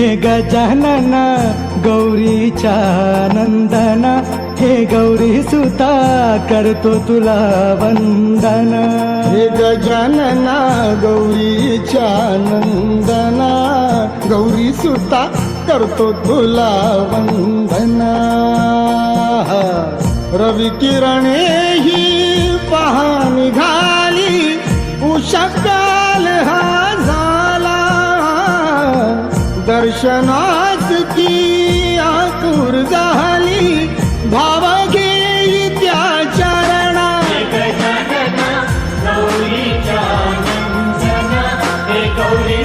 हे गजानन गौरीच्या नंदन, हे गौरी सुता करतो तुला वंदन. हे गजानन गौरीच्या नंदना, गौरी सुता करतो तुला वंदना. रवी किरणे ही पहा निघाली, उषकाल हा झाला, दर्शनास की आतुर झाली, भाव घेई त्या चरणा. गजानन गौरीच्या नंदन, हे गौरी